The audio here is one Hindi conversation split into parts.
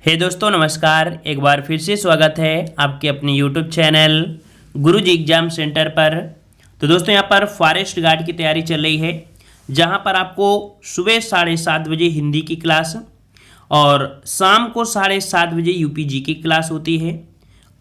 हे दोस्तों नमस्कार। एक बार फिर से स्वागत है आपके अपने यूट्यूब चैनल गुरुजी एग्जाम सेंटर पर। तो दोस्तों यहाँ पर फॉरेस्ट गार्ड की तैयारी चल रही है, जहाँ पर आपको सुबह 7:30 बजे हिंदी की क्लास और शाम को 7:30 बजे यूपीजी की क्लास होती है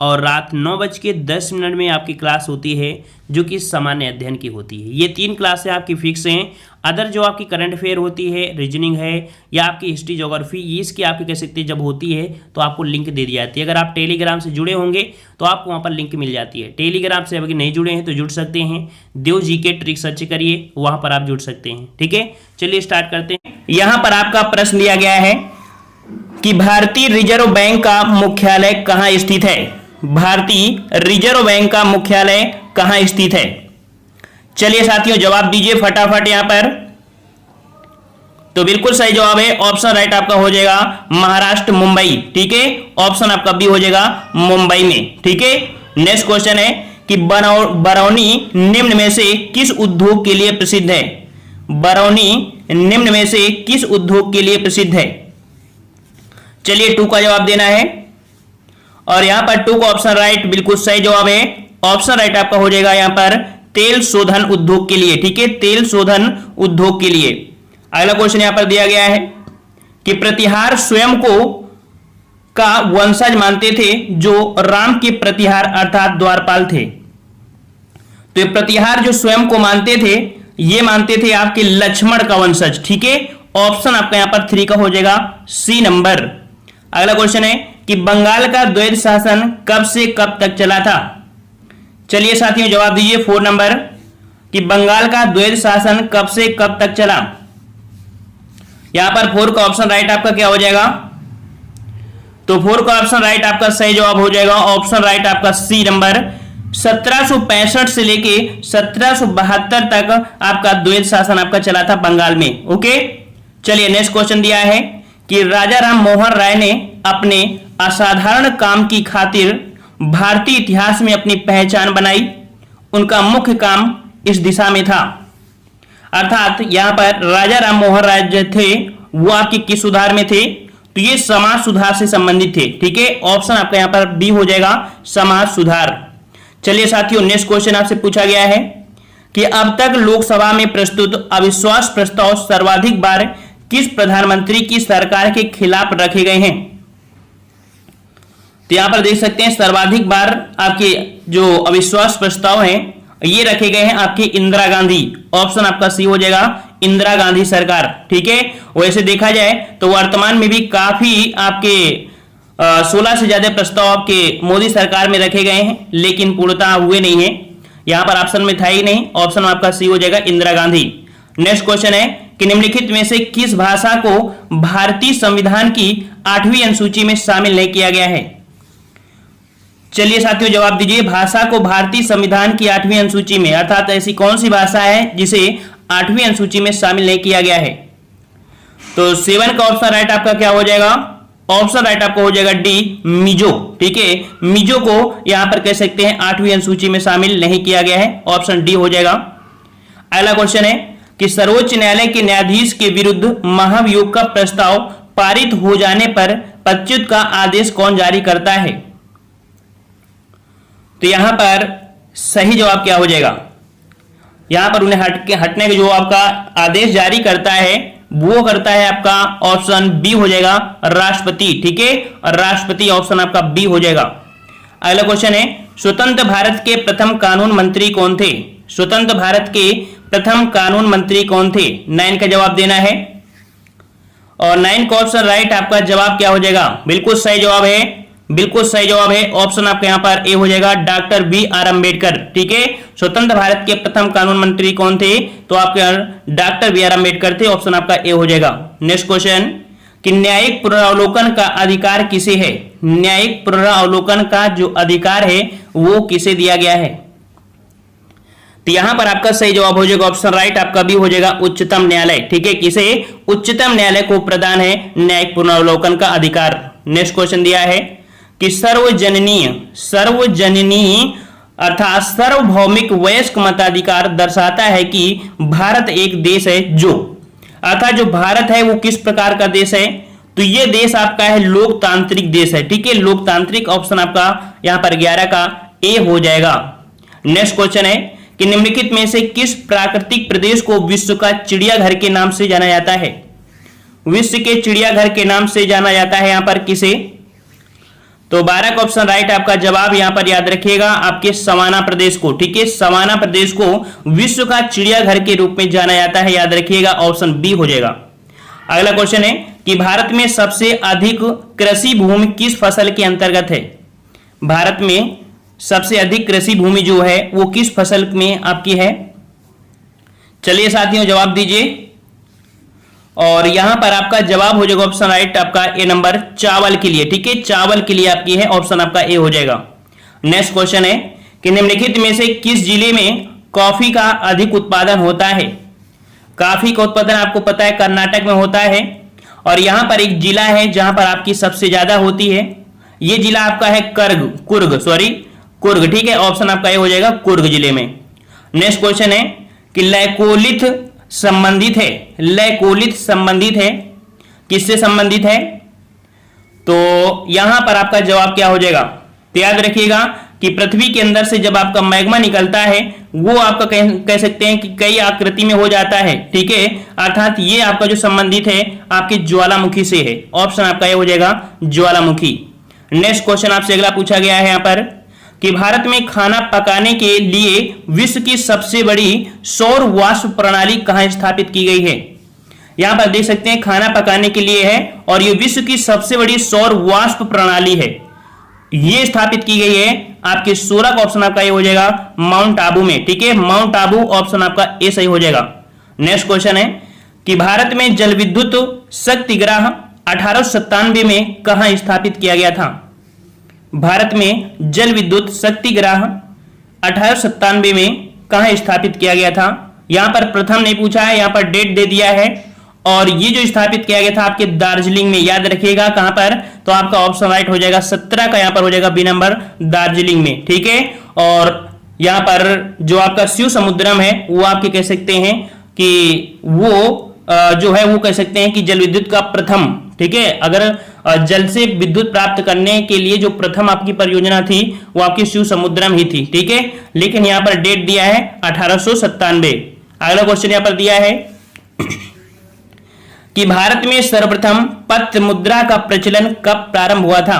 और रात 9:10 में आपकी क्लास होती है जो कि सामान्य अध्ययन की होती है। ये 3 क्लासें आपकी फिक्स हैं। अदर जो आपकी करंट अफेयर होती है, रीजनिंग है या आपकी हिस्ट्री ज्योग्राफी, ये इसकी आपकी कह सकते हैं जब होती है तो आपको लिंक दे दी जाती है। अगर आप टेलीग्राम से जुड़े होंगे तो आपको वहाँ पर लिंक मिल जाती है। टेलीग्राम से अगर नहीं जुड़े हैं तो जुड़ सकते हैं, देव जी के ट्रिक सर्च करिए, वहाँ पर आप जुड़ सकते हैं। ठीक है, चलिए स्टार्ट करते हैं। यहाँ पर आपका प्रश्न दिया गया है कि भारतीय रिजर्व बैंक का मुख्यालय कहाँ स्थित है। भारतीय रिजर्व बैंक का मुख्यालय कहां स्थित है। चलिए साथियों जवाब दीजिए फटाफट यहां पर। तो बिल्कुल सही जवाब है, ऑप्शन राइट आपका हो जाएगा महाराष्ट्र मुंबई। ठीक है, ऑप्शन आपका बी हो जाएगा मुंबई में। ठीक है, नेक्स्ट क्वेश्चन है कि बरौनी निम्न में से किस उद्योग के लिए प्रसिद्ध है। बरौनी निम्न में से किस उद्योग के लिए प्रसिद्ध है। चलिए 2 का जवाब देना है और यहां पर 2 का ऑप्शन राइट बिल्कुल सही जवाब है। ऑप्शन राइट आपका हो जाएगा यहां पर तेल शोधन उद्योग के लिए। ठीक है, तेल शोधन उद्योग के लिए। अगला क्वेश्चन यहां पर दिया गया है कि प्रतिहार स्वयं को का वंशज मानते थे जो राम के प्रतिहार अर्थात द्वारपाल थे। तो ये प्रतिहार जो स्वयं को मानते थे, ये मानते थे आपके लक्ष्मण का वंशज। ठीक है, ऑप्शन आपका यहां पर 3 का हो जाएगा सी नंबर। अगला क्वेश्चन है कि बंगाल का द्वैध शासन कब से कब तक चला था। चलिए साथियों जवाब दीजिए 4 नंबर कि बंगाल का द्वैध शासन कब से कब तक चला। यहां पर 4 का ऑप्शन राइट आपका क्या हो जाएगा। तो 4 का ऑप्शन राइट आपका सही जवाब हो जाएगा। ऑप्शन राइट आपका सी नंबर 1765 से लेके 1772 तक आपका द्वैध शासन आपका चला था बंगाल में। ओके, चलिए नेक्स्ट क्वेश्चन दिया है कि राजा राम मोहन राय ने अपने असाधारण काम की खातिर भारतीय इतिहास में अपनी पहचान बनाई। उनका मुख्य काम इस दिशा में था। अर्थात यहां पर राजा राम मोहन राय जो थे वो आपके किस सुधार में थे, तो ये समाज सुधार से संबंधित थे। ठीक है, ऑप्शन आपका यहां पर बी हो जाएगा समाज सुधार। चलिए साथियों नेक्स्ट क्वेश्चन आपसे पूछा गया है कि अब तक लोकसभा में प्रस्तुत अविश्वास प्रस्ताव सर्वाधिक बार किस प्रधानमंत्री की सरकार के खिलाफ रखे गए हैं। तो यहां पर देख सकते हैं सर्वाधिक बार आपके जो अविश्वास प्रस्ताव हैं ये रखे गए हैं आपकी इंदिरा गांधी। ऑप्शन आपका सी हो जाएगा इंदिरा गांधी सरकार। ठीक है, वैसे देखा जाए तो वर्तमान में भी काफी आपके 16 से ज्यादा प्रस्ताव आपके मोदी सरकार में रखे गए हैं, लेकिन पूर्णतः हुए नहीं है। यहां पर ऑप्शन में था ही नहीं, ऑप्शन आपका सी हो जाएगा इंदिरा गांधी। नेक्स्ट क्वेश्चन है कि निम्नलिखित में से किस भाषा को भारतीय संविधान की 8वीं अनुसूची में शामिल नहीं किया गया है। चलिए साथियों जवाब दीजिए, भाषा को भारतीय संविधान की 8वीं अनुसूची में, अर्थात ऐसी कौन सी भाषा है जिसे 8वीं अनुसूची में शामिल नहीं किया गया है। तो 7 का ऑप्शन राइट आपका क्या हो जाएगा। ऑप्शन राइट आपका हो जाएगा डी मिजो। ठीक है, मिजो को यहां पर कह सकते हैं 8वीं अनुसूची में शामिल नहीं किया गया है, ऑप्शन डी हो जाएगा। अगला क्वेश्चन है कि सर्वोच्च न्यायालय के न्यायाधीश के विरुद्ध महाभियोग का प्रस्ताव पारित हो जाने पर पदच्युत का आदेश कौन जारी करता है। तो यहां पर सही जवाब क्या हो जाएगा। यहां पर उन्हें हटने के जो आपका आदेश जारी करता है वो करता है आपका ऑप्शन बी हो जाएगा राष्ट्रपति। ठीक है, राष्ट्रपति ऑप्शन आपका बी हो जाएगा। अगला क्वेश्चन है स्वतंत्र भारत के प्रथम कानून मंत्री कौन थे। स्वतंत्र भारत के प्रथम कानून मंत्री कौन थे। 9 का जवाब देना है और 9 का ऑप्शन राइट आपका जवाब क्या हो जाएगा। बिल्कुल सही जवाब है, बिल्कुल सही जवाब है। ऑप्शन आपका यहां पर ए हो जाएगा डॉक्टर बी आर अम्बेडकर। ठीक है, स्वतंत्र भारत के प्रथम कानून मंत्री कौन थे, तो आपके डॉक्टर बी आर अम्बेडकर थे। ऑप्शन आपका ए हो जाएगा। नेक्स्ट क्वेश्चन कि न्यायिक पुनरावलोकन का अधिकार किसे है। न्यायिक पुनरावलोकन का जो अधिकार है वो किसे दिया गया है। तो यहां पर आपका सही जवाब हो जाएगा ऑप्शन राइट आपका भी हो जाएगा उच्चतम न्यायालय। ठीक है, किसे, उच्चतम न्यायालय को प्रदान है न्यायिक पुनरावलोकन का अधिकार। नेक्स्ट क्वेश्चन दिया है कि सर्वजननीय अर्थात सार्वभौमिक वयस्क मताधिकार दर्शाता है कि भारत एक देश है जो, अर्थात जो भारत है वो किस प्रकार का देश है, तो ये देश आपका है लोकतांत्रिक देश है, ठीक है, लोकतांत्रिक। ऑप्शन आपका यहां पर 11 का ए हो जाएगा। नेक्स्ट क्वेश्चन है कि निम्नलिखित में से किस प्राकृतिक प्रदेश को विश्व का चिड़ियाघर के नाम से जाना जाता है? विश्व के चिड़ियाघर के नाम से जाना जाता है यहां पर किसे? तो 12 का ऑप्शन राइट आपका जवाब यहां पर याद रखिएगा, आपके सवाना प्रदेश को, ठीक है, सवाना प्रदेश को विश्व का चिड़ियाघर के रूप में जाना जाता है, याद रखिएगा, ऑप्शन बी हो जाएगा। अगला क्वेश्चन है कि भारत में सबसे अधिक कृषि भूमि किस फसल के अंतर्गत है? भारत में सबसे अधिक कृषि भूमि जो है वो किस फसल में आपकी है? चलिए साथियों जवाब दीजिए, और यहां पर आपका जवाब हो जाएगा ऑप्शन राइट आपका ए नंबर, चावल के लिए, ठीक है, चावल के लिए आपकी है, ऑप्शन आपका ए हो जाएगा। नेक्स्ट क्वेश्चन है कि निम्नलिखित में से किस जिले में कॉफी का अधिक उत्पादन होता है? कॉफी का उत्पादन आपको पता है कर्नाटक में होता है, और यहां पर एक जिला है जहां पर आपकी सबसे ज्यादा होती है, यह जिला आपका है कुर्ग, ठीक है, ऑप्शन आपका ए हो जाएगा, कुर्ग जिले में। नेक्स्ट क्वेश्चन है कि लैकोलिथ संबंधित है, किससे संबंधित है? तो यहां पर आपका जवाब क्या हो जाएगा? तो याद रखिएगा कि पृथ्वी के अंदर से जब आपका मैग्मा निकलता है वो आपका कह सकते हैं कि कई आकृति में हो जाता है, ठीक है, अर्थात ये आपका जो संबंधित है आपके ज्वालामुखी से है, ऑप्शन आपका ये हो जाएगा ज्वालामुखी। नेक्स्ट क्वेश्चन आपसे अगला पूछा गया है यहां पर कि भारत में खाना पकाने के लिए विश्व की सबसे बड़ी सौर वाष्प प्रणाली कहां स्थापित की गई है? यहां पर देख सकते हैं खाना पकाने के लिए है, और ये विश्व की सबसे बड़ी सौर वाष्प प्रणाली है, ये स्थापित की गई है आपके 16 का ऑप्शन आपका ये हो जाएगा माउंट आबू में, ठीक है, माउंट आबू, ऑप्शन आपका ए सही हो जाएगा। नेक्स्ट क्वेश्चन है कि भारत में जल विद्युत शक्तिग्रह 1897 में कहां स्थापित किया गया था? भारत में जल विद्युत शक्तिग्रह 1897 में कहां स्थापित किया गया था? यहां पर प्रथम नहीं पूछा है, यहां पर डेट दे दिया है, और ये जो स्थापित किया गया था आपके दार्जिलिंग में, याद रखिएगा कहां पर? तो आपका ऑप्शन राइट हो जाएगा 17 का यहां पर हो जाएगा बी नंबर, दार्जिलिंग में, ठीक है। और यहां पर जो आपका शिव समुद्रम है वो आपके कह सकते हैं कि वो जो है वो कह सकते हैं कि जल विद्युत का प्रथम, ठीक है, अगर जल से विद्युत प्राप्त करने के लिए जो प्रथम आपकी परियोजना थी वो आपकी शिव समुद्रम ही थी, ठीक है, लेकिन यहां पर डेट दिया है 1897। अगला क्वेश्चन यहां पर दिया है कि भारत में सर्वप्रथम पत्र मुद्रा का प्रचलन कब प्रारंभ हुआ था?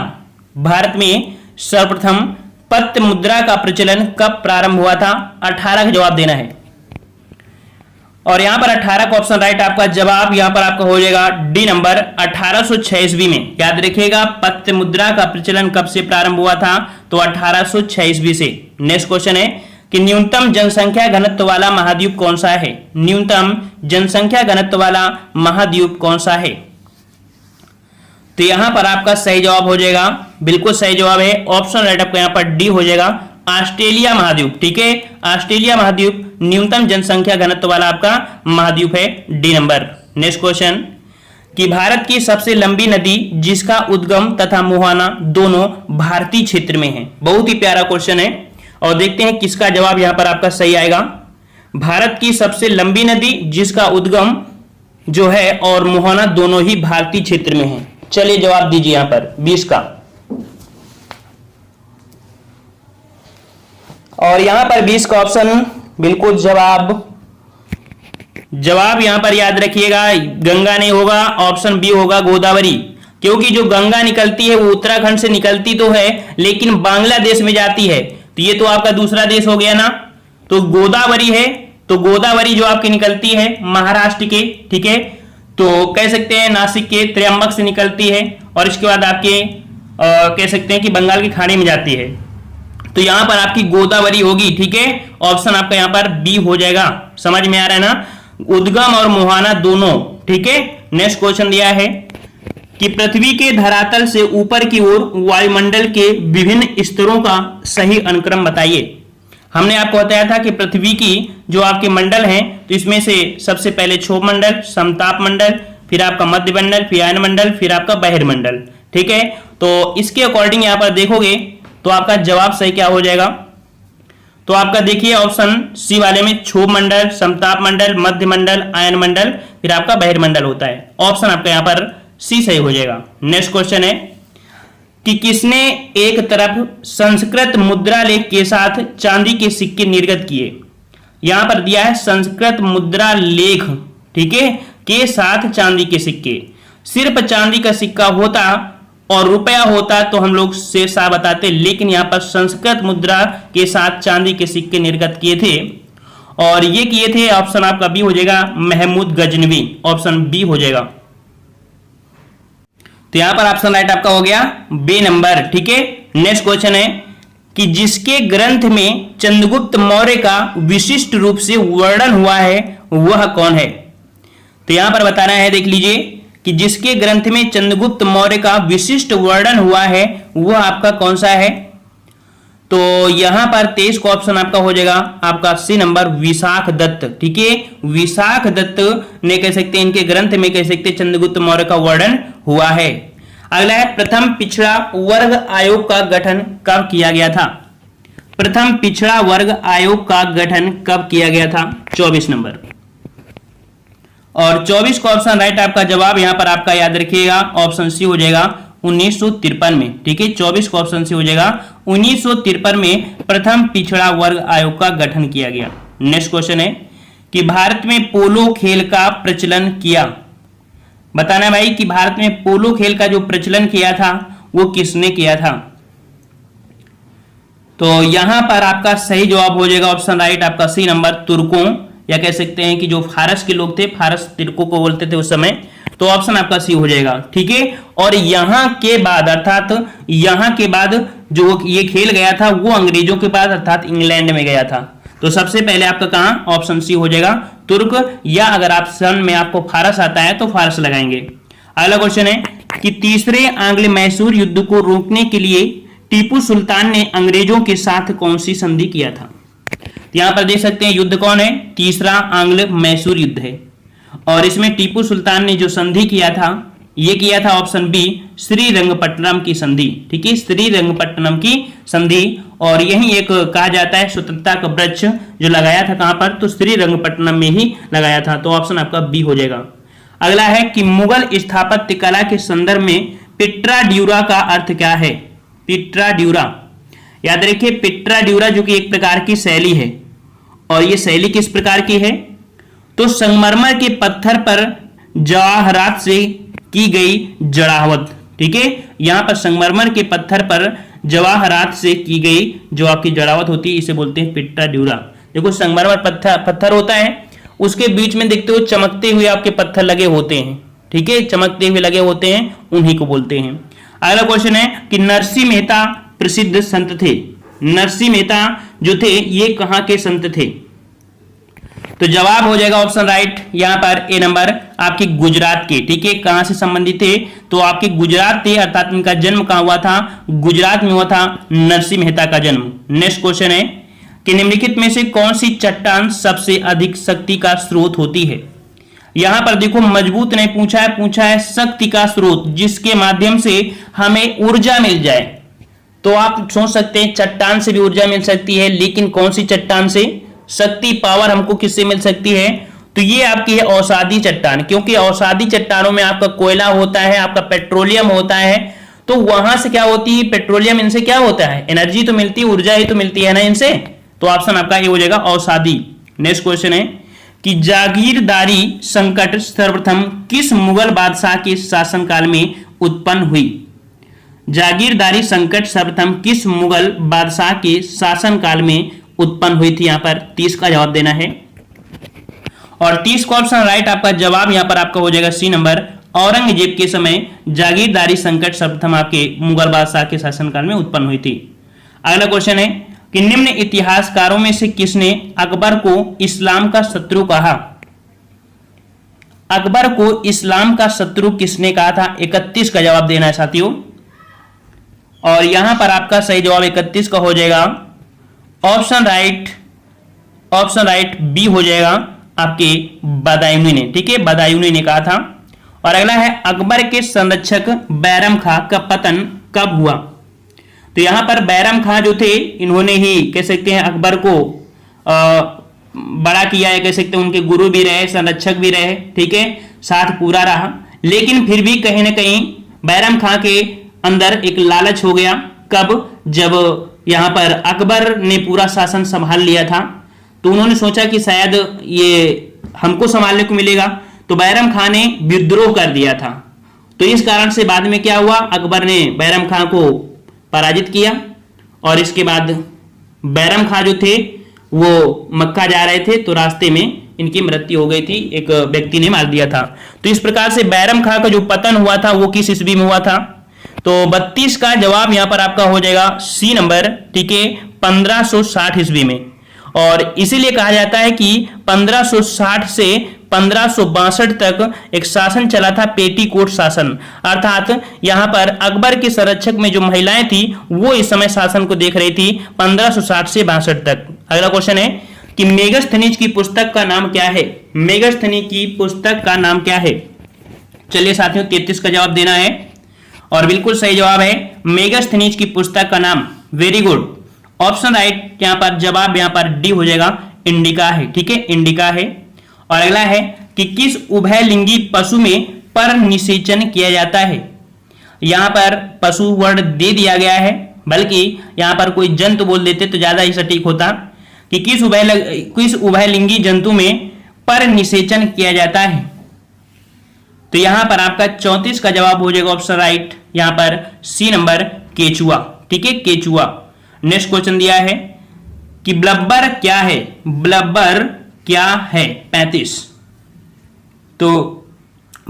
भारत में सर्वप्रथम पत्र मुद्रा का प्रचलन कब प्रारंभ हुआ था? 18 का जवाब देना है, और यहां पर 18 का ऑप्शन राइट आपका जवाब यहां पर आपका हो जाएगा डी नंबर, 1806 में। याद रखिएगा पत्र मुद्रा का प्रचलन कब से प्रारंभ हुआ था? तो 1806 से। नेक्स्ट क्वेश्चन है कि न्यूनतम जनसंख्या घनत्व वाला महाद्वीप कौन सा है? न्यूनतम जनसंख्या घनत्व वाला महाद्वीप कौन सा है? तो यहां पर आपका सही जवाब हो जाएगा, बिल्कुल सही जवाब है, ऑप्शन राइट आपका यहां पर डी हो जाएगा, ऑस्ट्रेलिया महाद्वीप, ठीक है, ऑस्ट्रेलिया महाद्वीप न्यूनतम जनसंख्या घनत्व वाला आपका महाद्वीप है, डी नंबर। नेक्स्ट क्वेश्चन कि भारत की सबसे लंबी नदी जिसका उद्गम तथा मुहाना दोनों भारतीय क्षेत्र में है। बहुत ही प्यारा क्वेश्चन है, और देखते हैं किसका जवाब यहां पर आपका सही आएगा। भारत की सबसे लंबी नदी जिसका उद्गम जो है और मुहाना दोनों ही भारतीय क्षेत्र में है। चलिए जवाब दीजिए यहां पर 20 का, और यहां पर 20 का ऑप्शन बिल्कुल जवाब यहां पर याद रखिएगा, गंगा नहीं होगा, ऑप्शन बी होगा गोदावरी, क्योंकि जो गंगा निकलती है वो उत्तराखंड से निकलती तो है लेकिन बांग्लादेश में जाती है, तो ये तो आपका दूसरा देश हो गया ना, तो गोदावरी है, तो गोदावरी जो आपकी निकलती है महाराष्ट्र के, ठीक है, तो कह सकते हैं नासिक के त्र्यंबक से निकलती है, और इसके बाद आपके कह सकते हैं कि बंगाल की खाड़ी में जाती है, तो यहां पर आपकी गोदावरी होगी, ठीक है, ऑप्शन आपका यहां पर बी हो जाएगा। समझ में आ रहा है ना, उद्गम और मुहाना दोनों, ठीक है। नेक्स्ट क्वेश्चन दिया है कि पृथ्वी के धरातल से ऊपर की ओर वायुमंडल के विभिन्न स्तरों का सही अनुक्रम बताइए। हमने आपको बताया था कि पृथ्वी की जो आपके मंडल हैं, तो इसमें से सबसे पहले क्षोभ मंडल, समताप मंडल, फिर आपका मध्य मंडल, फिर आयन मंडल, फिर आपका बहिर्मंडल, ठीक है। तो इसके अकॉर्डिंग यहां पर देखोगे तो आपका जवाब सही क्या हो जाएगा? तो आपका देखिए ऑप्शन सी वाले में क्षोभ मंडल, समताप मंडल, मध्य मंडल, आयन मंडल, फिर आपका बहिर्मंडल होता है, ऑप्शन आपका यहां पर सी सही हो जाएगा। नेक्स्ट क्वेश्चन है कि किसने एक तरफ संस्कृत मुद्रा लेख के साथ चांदी के सिक्के निर्गत किए। यहां पर दिया है संस्कृत मुद्रा लेख, ठीक है, के साथ चांदी के सिक्के। सिर्फ चांदी का सिक्का होता और रुपया होता तो हम लोग से सा बताते, लेकिन यहां पर संस्कृत मुद्रा के साथ चांदी के सिक्के निर्गत किए थे और ये किए थे, ऑप्शन आपका बी हो जाएगा, महमूद गजनवी, ऑप्शन बी हो जाएगा। तो यहां पर ऑप्शन राइट आपका हो गया बी नंबर, ठीक है। नेक्स्ट क्वेश्चन है कि जिसके ग्रंथ में चंद्रगुप्त मौर्य का विशिष्ट रूप से वर्णन हुआ है वह कौन है। तो यहां पर बताना है, देख लीजिए कि जिसके ग्रंथ में चंद्रगुप्त मौर्य का विशिष्ट वर्णन हुआ है वह आपका कौन सा है। तो यहां पर 23 का ऑप्शन आपका हो जाएगा आपका सी नंबर, विशाख दत्त, ठीक है। विशाख दत्त ने कह सकते हैं, इनके ग्रंथ में कह सकते हैं चंद्रगुप्त मौर्य का वर्णन हुआ है। अगला है प्रथम पिछड़ा वर्ग आयोग का गठन कब किया गया था। प्रथम पिछड़ा वर्ग आयोग का गठन कब किया गया था, 24 नंबर। और 24 का ऑप्शन राइट आपका जवाब यहां पर आपका याद रखिएगा, ऑप्शन सी हो जाएगा 1953 में, ठीक है। 24 का ऑप्शन सी हो जाएगा 1953 में प्रथम पिछड़ा वर्ग आयोग का गठन किया गया। नेक्स्ट क्वेश्चन है कि भारत में पोलो खेल का प्रचलन किया। बताना है भाई कि भारत में पोलो खेल का जो प्रचलन किया था वो किसने किया था। तो यहां पर आपका सही जवाब हो जाएगा ऑप्शन राइट आपका सी नंबर, तुर्कों, या कह सकते हैं कि जो फारस के लोग थे, फारस तुर्कों को बोलते थे उस समय, तो ऑप्शन आपका सी हो जाएगा, ठीक है। और यहां के बाद अर्थात यहां के बाद जो ये खेल गया था वो अंग्रेजों के बाद अर्थात इंग्लैंड में गया था। तो सबसे पहले आपका कहां, ऑप्शन सी हो जाएगा तुर्क, या अगर ऑप्शन में आपको फारस आता है तो फारस लगाएंगे। अगला क्वेश्चन है कि तीसरे आंग्ल मैसूर युद्ध को रोकने के लिए टीपू सुल्तान ने अंग्रेजों के साथ कौन सी संधि किया था। यहां पर देख सकते हैं युद्ध कौन है, तीसरा आंग्ल मैसूर युद्ध है। और इसमें टीपू सुल्तान ने जो संधि किया था ये किया था ऑप्शन बी, श्रीरंगपट्टनम की संधि, ठीक है, श्रीरंगपट्टनम की संधि। और यही एक कहा जाता है स्वतंत्रता का वृक्ष जो लगाया था कहां पर, तो श्रीरंगपट्टनम में ही लगाया था। तो ऑप्शन आपका बी हो जाएगा। अगला है कि मुगल स्थापत्य कला के संदर्भ में पिट्रा ड्यूरा का अर्थ क्या है। पिट्रा ड्यूरा याद रखिए, पिट्रा ड्यूरा जो कि एक प्रकार की शैली है, और ये शैली किस प्रकार की है, तो संगमरमर के पत्थर पर जवाहरात से की गई जड़ावत, ठीक है। यहां पर संगमरमर के पत्थर पर जवाहरात से की गई जो आपकी जड़ावत होती है इसे बोलते हैं पिट्रा ड्यूरा। देखो संगमरमर पत्थर होता है, उसके बीच में देखते हो चमकते हुए आपके पत्थर लगे होते हैं, ठीक है, चमकते हुए लगे होते हैं, उन्हीं को बोलते हैं। अगला क्वेश्चन है कि नरसिंह मेहता प्रसिद्ध संत थे। नरसिंह मेहता जो थे ये कहां के संत थे। तो जवाब हो जाएगा ऑप्शन राइट यहां पर ए नंबर, आपके गुजरात के, ठीक है। कहां से संबंधित थे, तो आपके गुजरात थे, अर्थात इनका जन्म कहां हुआ था, गुजरात में हुआ था नरसिंह मेहता का जन्म। नेक्स्ट क्वेश्चन है कि निम्नलिखित में से कौन सी चट्टान सबसे अधिक शक्ति का स्रोत होती है। यहां पर देखो मजबूत ने पूछा है शक्ति का स्रोत, जिसके माध्यम से हमें ऊर्जा मिल जाए। तो आप सोच सकते हैं चट्टान से भी ऊर्जा मिल सकती है, लेकिन कौन सी चट्टान से शक्ति पावर हमको किससे मिल सकती है, तो ये आपकी है औषधि चट्टान, क्योंकि औषधि चट्टानों में आपका कोयला होता है, आपका पेट्रोलियम होता है। तो वहां से क्या होती है, पेट्रोलियम, इनसे क्या होता है, एनर्जी तो मिलती है, ऊर्जा ही तो मिलती है ना इनसे। तो ऑप्शन आपका ये हो जाएगा औषधि। नेक्स्ट क्वेश्चन है कि जागीरदारी संकट सर्वप्रथम किस मुगल बादशाह के शासनकाल में उत्पन्न हुई। जागीरदारी संकट सर्वप्रथम किस मुगल बादशाह के शासनकाल में उत्पन्न हुई थी। यहां पर 30 का जवाब देना है, और 30 का ऑप्शन राइट आपका जवाब यहां पर आपका हो जाएगा सी नंबर, औरंगजेब के समय जागीरदारी संकट सर्वप्रथम आपके मुगल बादशाह के शासनकाल में उत्पन्न हुई थी। अगला क्वेश्चन है कि निम्न इतिहासकारों में से किसने अकबर को इस्लाम का शत्रु कहा। अकबर को इस्लाम का शत्रु किसने कहा था, 31 का जवाब देना है साथियों। और यहां पर आपका सही जवाब 31 का हो जाएगा ऑप्शन राइट बी हो जाएगा आपके बदायूनी ने, ठीक है, बदायूनी ने कहा था। और अगला है अकबर के संरक्षक बैरम खां का पतन कब हुआ। तो यहां पर बैरम खां जो थे इन्होंने ही कह सकते हैं अकबर को बड़ा किया है, कह सकते हैं उनके गुरु भी रहे, संरक्षक भी रहे, ठीक है, साथ पूरा रहा। लेकिन फिर भी कहीं ना कहीं बैरम खां के अंदर एक लालच हो गया। कब? जब यहां पर अकबर ने पूरा शासन संभाल लिया था, तो उन्होंने सोचा कि शायद ये हमको संभालने को मिलेगा, तो बैरम खां ने विद्रोह कर दिया था। तो इस कारण से बाद में क्या हुआ, अकबर ने बैरम खां को पराजित किया और इसके बाद बैरम खां जो थे वो मक्का जा रहे थे, तो रास्ते में इनकी मृत्यु हो गई थी, एक व्यक्ति ने मार दिया था। तो इस प्रकार से बैरम खां का जो पतन हुआ था वो किस ईस्वी में हुआ था? तो 32 का जवाब यहां पर आपका हो जाएगा सी नंबर, ठीक है, 1560 ईस्वी में। और इसीलिए कहा जाता है कि 1560 से 1562 तक एक शासन चला था, पेटीकोट शासन, अर्थात यहां पर अकबर के संरक्षक में जो महिलाएं थी वो इस समय शासन को देख रही थी 1560 से 62 तक। अगला क्वेश्चन है कि मेगस्थनीज की पुस्तक का नाम क्या है? मेगस्थनी की पुस्तक का नाम क्या है? चलिए साथियों, 33 का जवाब देना है और बिल्कुल सही जवाब है मेगस्थनीज की पुस्तक का नाम। Very good, option right. यहां पर जवाब यहां पर डी हो जाएगा, इंडिका है, ठीक है, इंडिका है। और अगला है कि किस उभयलिंगी पशु में पर निषेचन किया जाता है? यहां पर पशु वर्ड दे दिया गया है, बल्कि यहां पर कोई जंतु बोल देते तो ज्यादा ही सटीक होता कि किस उभयलिंगी जंतु में पर निषेचन किया जाता है। तो यहां पर आपका 34 का जवाब हो जाएगा ऑप्शन राइट, यहां पर सी नंबर, केचुआ, ठीक है, केचुआ। नेक्स्ट क्वेश्चन दिया है कि ब्लब्बर क्या है? ब्लब्बर क्या है? 35। तो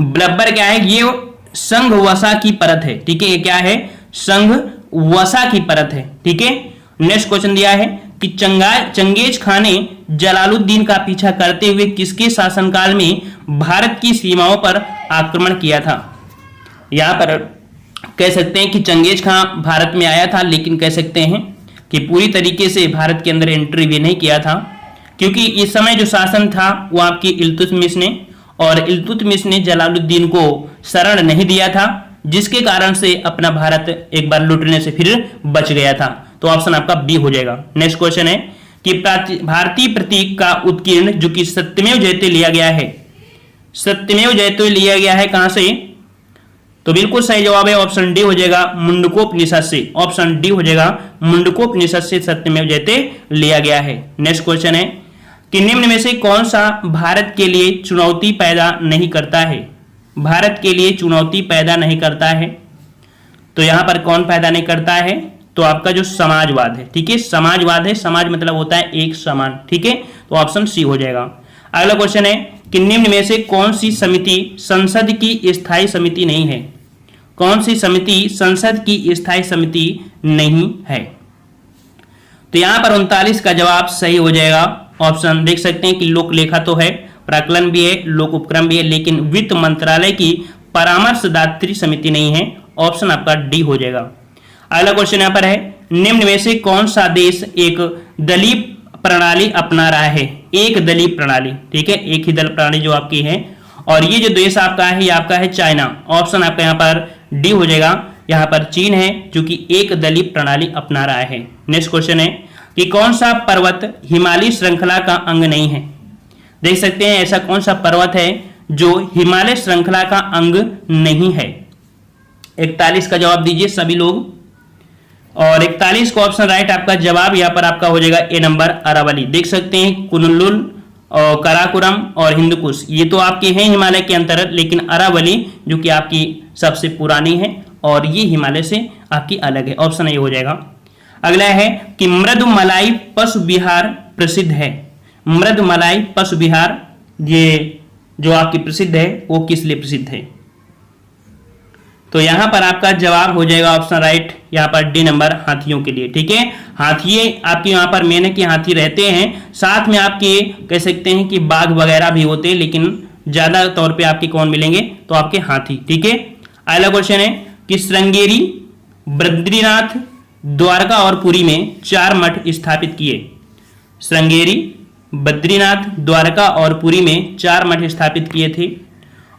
ब्लब्बर क्या है? ये संघ वसा की परत है, ठीक है, ये क्या है? संघ वसा की परत है, ठीक है। नेक्स्ट क्वेश्चन दिया है कि चंगेज खान ने जलालुद्दीन का पीछा करते हुए किसके शासनकाल में भारत की सीमाओं पर आक्रमण किया था? यहां पर कह सकते हैं कि चंगेज खां भारत में आया था, लेकिन कह सकते हैं कि पूरी तरीके से भारत के अंदर एंट्री भी नहीं किया था, क्योंकि इस समय जो शासन था वो आपकी इल्तुतमिश ने, और इल्तुतमिश ने जलालुद्दीन को शरण नहीं दिया था, जिसके कारण से अपना भारत एक बार लूटने से फिर बच गया था। तो ऑप्शन आपका बी हो जाएगा। नेक्स्ट क्वेश्चन है कि भारतीय प्रतीक का उत्कीर्ण जो कि सत्यमेव जयते लिया गया है, सत्यमेव जयते लिया गया है कहां से? तो बिल्कुल सही जवाब है ऑप्शन डी हो जाएगा, मुंडकोपनिषद से। ऑप्शन डी हो जाएगा, मुंडकोपनिषद से सत्यमेव जयते लिया गया है। नेक्स्ट क्वेश्चन है कि निम्न में से कौन सा भारत के लिए चुनौती पैदा नहीं करता है? भारत के लिए चुनौती पैदा नहीं करता है, तो यहां पर कौन पैदा नहीं करता है? तो आपका जो समाजवाद है, ठीक है, समाजवाद है। समाज मतलब होता है एक समान, ठीक है, तो ऑप्शन सी हो जाएगा। अगला क्वेश्चन है कि निम्न में से कौन सी समिति संसद की स्थायी समिति नहीं है? कौन सी समिति संसद की स्थायी समिति नहीं है? तो यहां पर 39 का जवाब सही हो जाएगा। ऑप्शन देख सकते हैं कि लोक लेखा तो है, प्राक्कलन भी है, लोक उपक्रम भी है, लेकिन वित्त मंत्रालय की परामर्शदात्री समिति नहीं है। ऑप्शन आपका डी हो जाएगा। अगला क्वेश्चन यहां पर है, निम्न में से कौन सा देश एक दलीय प्रणाली अपना रहा है? एक दलीय प्रणाली, ठीक है, एक ही दल प्रणाली जो आपकी है, और ये जो देश आपका है ये आपका है चाइना। ऑप्शन आपका यहाँ पर डी हो जाएगा, यहाँ पर चीन है जो कि एक दलीय प्रणाली अपना रहा है। नेक्स्ट क्वेश्चन है कि कौन सा पर्वत हिमालय श्रृंखला का अंग नहीं है? देख सकते हैं ऐसा कौन सा पर्वत है जो हिमालय श्रृंखला का अंग नहीं है? 41 का जवाब दीजिए सभी लोग, और 41 का ऑप्शन राइट आपका जवाब यहाँ पर आपका हो जाएगा ए नंबर, अरावली। देख सकते हैं कुनलुल और काराकोरम और हिंदुकुश ये तो आपके हैं हिमालय के अंतर्गत, लेकिन अरावली जो कि आपकी सबसे पुरानी है और ये हिमालय से आपकी अलग है। ऑप्शन ये हो जाएगा। अगला है कि मृदुमलाई पशु विहार प्रसिद्ध है। मृदुमलाई पशु विहार ये जो आपकी प्रसिद्ध है वो किस लिए प्रसिद्ध है? तो यहां पर आपका जवाब हो जाएगा ऑप्शन राइट, यहां पर डी नंबर, हाथियों के लिए, ठीक है। हाथी आपके यहां पर मेन है कि हाथी रहते हैं, साथ में आपके कह सकते हैं कि बाघ वगैरह भी होते हैं, लेकिन ज्यादा तौर पे आपके कौन मिलेंगे? तो आपके हाथी, ठीक है। अगला क्वेश्चन है कि श्रृंगेरी, बद्रीनाथ, द्वारका और पुरी में 4 मठ स्थापित किए। श्रृंगेरी, बद्रीनाथ, द्वारका और पुरी में 4 मठ स्थापित किए थे,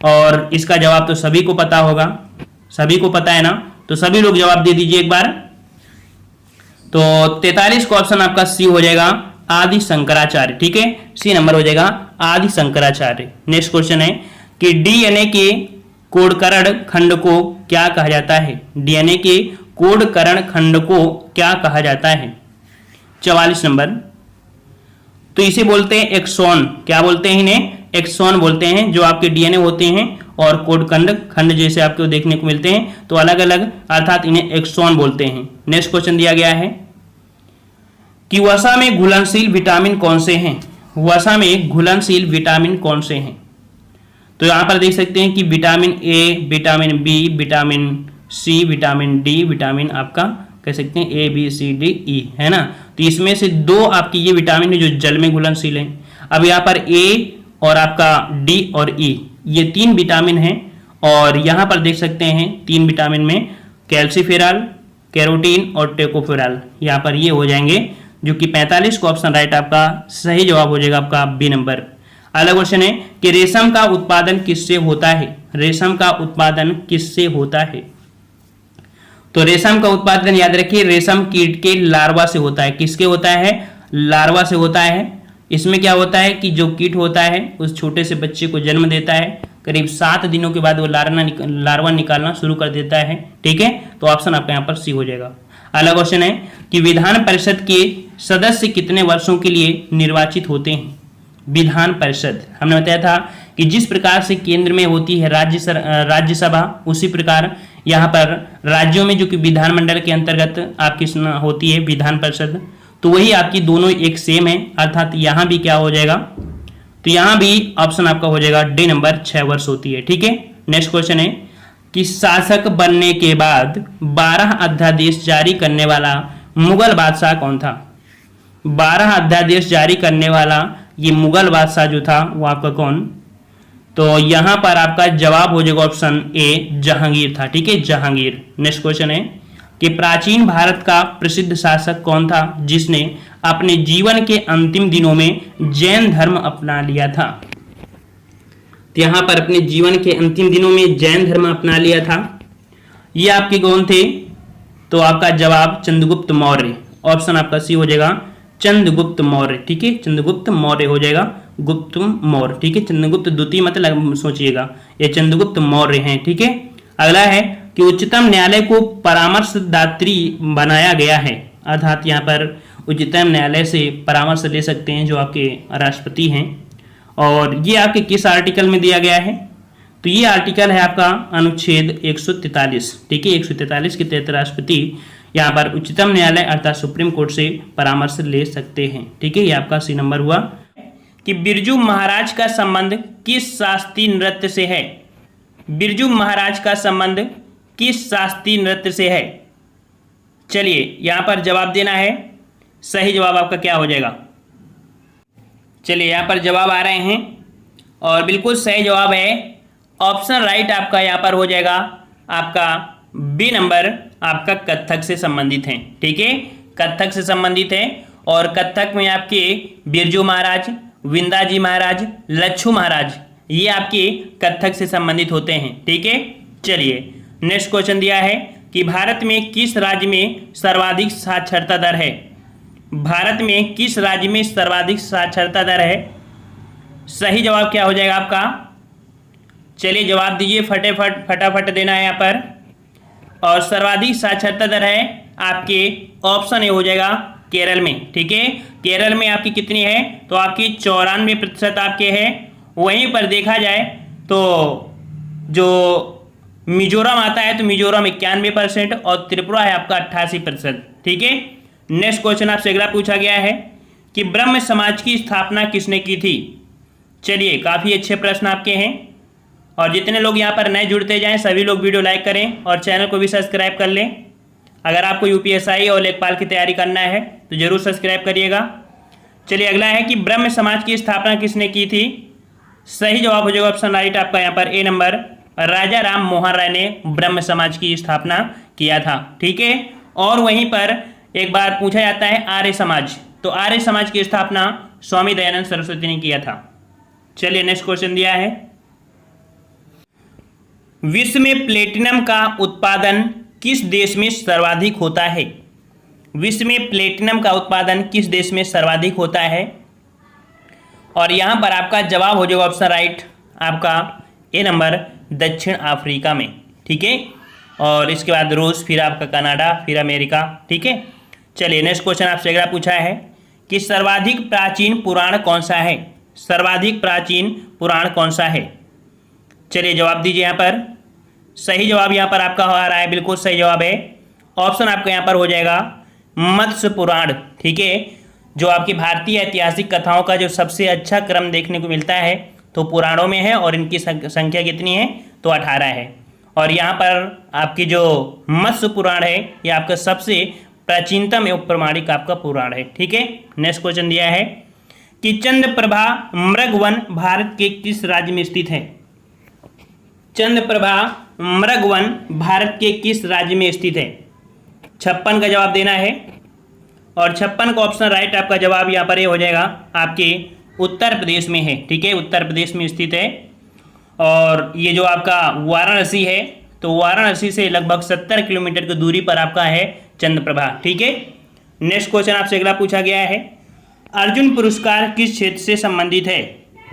और इसका जवाब तो सभी को पता होगा, सभी को पता है ना, तो सभी लोग जवाब दे दीजिए एक बार। तो 43 का ऑप्शन आपका सी हो जाएगा, आदि शंकराचार्य, ठीक है, सी नंबर हो जाएगा आदि शंकराचार्य। नेक्स्ट क्वेश्चन है कि डीएनए के कोडकरण खंड को क्या कहा जाता है? डीएनए के कोडकरण खंड को क्या कहा जाता है? 44 नंबर। तो इसे बोलते हैं एक्सॉन। क्या बोलते हैं इन्हें? एक्सॉन बोलते हैं, जो आपके डीएनए होते हैं और कोडकंड खंड जैसे आपको देखने को मिलते हैं, तो अलग अलग, अर्थात इन्हें एक्सॉन बोलते हैं। नेक्स्ट क्वेश्चन दिया गया है कि वसा में घुलनशील विटामिन कौन से हैं? वसा में घुलनशील विटामिन कौन से हैं? तो यहां पर देख सकते हैं कि vitamin A, vitamin B, vitamin C, vitamin D, vitamin आपका कह सकते हैं A B C D E, है ना। तो इसमें से 2 आपकी ये विटामिन है जो जल में घुलनशील है। अब यहाँ पर ए और आपका डी और ई, ये 3 विटामिन हैं, और यहाँ पर देख सकते हैं 3 विटामिन में कैल्सीफेरॉल, कैरोटीन और टेकोफेरॉल, यहाँ पर ये हो जाएंगे, जो कि 45 को ऑप्शन राइट आपका सही जवाब हो जाएगा आपका बी नंबर। अगला क्वेश्चन है कि रेशम का उत्पादन किससे होता है? रेशम का उत्पादन किससे होता है? तो रेशम का उत्पादन याद रखिए रेशम कीट के लार्वा से होता है। किसके होता है? लार्वा से होता है। इसमें क्या होता है कि जो कीट होता है उस छोटे से बच्चे को जन्म देता है, करीब 7 दिनों के बाद वो लार्वा निकालना शुरू कर देता है। ठीक है, तो ऑप्शन आपका यहाँ पर सी हो जाएगा। अगला क्वेश्चन है कि विधान परिषद के सदस्य कितने वर्षों के लिए निर्वाचित होते हैं? विधान परिषद हमने बताया था कि जिस प्रकार से केंद्र में होती है राज्यसभा, उसी प्रकार यहाँ पर राज्यों में जो कि विधानमंडल के अंतर्गत आपकी होती है विधान परिषद, तो वही आपकी दोनों एक सेम है, अर्थात यहाँ भी क्या हो जाएगा? तो यहाँ भी ऑप्शन आपका हो जाएगा डी नंबर 6 वर्ष होती है। ठीक है, नेक्स्ट क्वेश्चन है कि शासक बनने के बाद 12 अध्यादेश जारी करने वाला मुगल बादशाह कौन था? 12 अध्यादेश जारी करने वाला ये मुगल बादशाह जो था वो आपका कौन? तो यहां पर आपका जवाब हो जाएगा ऑप्शन ए जहांगीर था। ठीक है, जहांगीर। नेक्स्ट क्वेश्चन है कि प्राचीन भारत का प्रसिद्ध शासक कौन था जिसने अपने जीवन के अंतिम दिनों में जैन धर्म अपना लिया था? तो यहां पर अपने जीवन के अंतिम दिनों में जैन धर्म अपना लिया था, ये आपके कौन थे? तो आपका जवाब चंद्रगुप्त मौर्य। ऑप्शन आपका सी हो जाएगा चंद्रगुप्त मौर्य। ठीक है, चंद्रगुप्त मौर्य हो जाएगा, गुप्त मौर्य। ठीक है, चंद्रगुप्त द्वितीय मत सोचिएगा, ये चंद्रगुप्त मौर्य हैं। ठीक है, अगला है कि उच्चतम न्यायालय को परामर्शदात्री बनाया गया है, अर्थात यहाँ पर उच्चतम न्यायालय से परामर्श ले सकते हैं जो आपके राष्ट्रपति हैं, और ये आपके किस आर्टिकल में दिया गया है? तो ये आर्टिकल है आपका अनुच्छेद 143। ठीक है, 143 के तहत राष्ट्रपति यहाँ पर उच्चतम न्यायालय अर्थात सुप्रीम कोर्ट से परामर्श ले सकते हैं। ठीक है, ये आपका सी नंबर हुआ। कि बिरजू महाराज का संबंध किस शास्त्रीय नृत्य से है? बिरजू महाराज का संबंध किस शास्त्रीय नृत्य से है? चलिए यहाँ पर जवाब देना है। सही जवाब आपका क्या हो जाएगा? चलिए यहाँ पर जवाब आ रहे हैं, और बिल्कुल सही जवाब है ऑप्शन राइट आपका यहाँ पर हो जाएगा आपका बी नंबर, आपका कथक से संबंधित है। ठीक है, कथक से संबंधित है, और कथक में आपके बिरजू महाराज, विंदाजी महाराज, लच्छू महाराज, ये आपके कथक से संबंधित होते हैं। ठीक है, चलिए नेक्स्ट क्वेश्चन दिया है कि भारत में किस राज्य में सर्वाधिक साक्षरता दर है? भारत में किस राज्य में सर्वाधिक साक्षरता दर है? सही जवाब क्या हो जाएगा आपका? चलिए जवाब दीजिए, फटाफट देना है यहाँ पर। और सर्वाधिक साक्षरता दर है आपके ऑप्शन ए हो जाएगा केरल में। ठीक है, केरल में आपकी कितनी है? तो आपकी 94% आपके है। वहीं पर देखा जाए तो जो मिजोरम आता है तो मिजोरम 91% और त्रिपुरा है आपका 88%। ठीक है, नेक्स्ट क्वेश्चन आपसे अगला पूछा गया है कि ब्रह्म समाज की स्थापना किसने की थी? चलिए काफ़ी अच्छे प्रश्न आपके हैं, और जितने लोग यहाँ पर नए जुड़ते जाएं सभी लोग वीडियो लाइक करें और चैनल को भी सब्सक्राइब कर लें। अगर आपको यूपीएसआई और लेखपाल की तैयारी करना है तो जरूर सब्सक्राइब करिएगा। चलिए अगला है कि ब्रह्म समाज की स्थापना किसने की थी? सही जवाब हो जाएगा ऑप्शन राइट आपका यहाँ पर ए नंबर, राजा राम मोहन राय ने ब्रह्म समाज की स्थापना किया था। ठीक है, और वहीं पर एक बार पूछा जाता है आर्य समाज, तो आर्य समाज की स्थापना स्वामी दयानंद सरस्वती ने किया था। चलिए नेक्स्ट क्वेश्चन दिया है, विश्व में प्लेटिनम का उत्पादन किस देश में सर्वाधिक होता है? विश्व में प्लेटिनम का उत्पादन किस देश में सर्वाधिक होता है? और यहाँ पर आपका जवाब हो जाएगा ऑप्शन राइट आपका ए नंबर दक्षिण अफ्रीका में, ठीक है। और इसके बाद रूस, फिर आपका कनाडा, फिर अमेरिका, ठीक है। चलिए नेक्स्ट क्वेश्चन आपसे अगला पूछा है कि सर्वाधिक प्राचीन पुराण कौन सा है। सर्वाधिक प्राचीन पुराण कौन सा है। चलिए जवाब दीजिए यहाँ पर। सही जवाब यहाँ पर आपका आ रहा है, बिल्कुल सही जवाब है। ऑप्शन आपका यहाँ पर हो जाएगा मत्स्य पुराण, ठीक है। जो आपकी भारतीय ऐतिहासिक कथाओं का जो सबसे अच्छा क्रम देखने को मिलता है तो पुराणों में है, और इनकी संख्या कितनी है तो 18 है। और यहाँ पर आपकी जो मत्स्य पुराण है ये आपका सबसे प्राचीनतम एवं प्रमाणिक आपका पुराण है, ठीक है। नेक्स्ट क्वेश्चन दिया है कि चंद्रप्रभा मृगवन भारत के किस राज्य में स्थित है। चंद्रप्रभा मृगवन भारत के किस राज्य में स्थित है। 56 का जवाब देना है, और 56 का ऑप्शन राइट आपका जवाब यहाँ पर ये हो जाएगा आपके उत्तर प्रदेश में है, ठीक है। उत्तर प्रदेश में स्थित है। और ये जो आपका वाराणसी है तो वाराणसी से लगभग 70 किलोमीटर की दूरी पर आपका है चंद्रप्रभा, ठीक है। नेक्स्ट क्वेश्चन आपसे अगला पूछा गया है, अर्जुन पुरस्कार किस क्षेत्र से संबंधित है।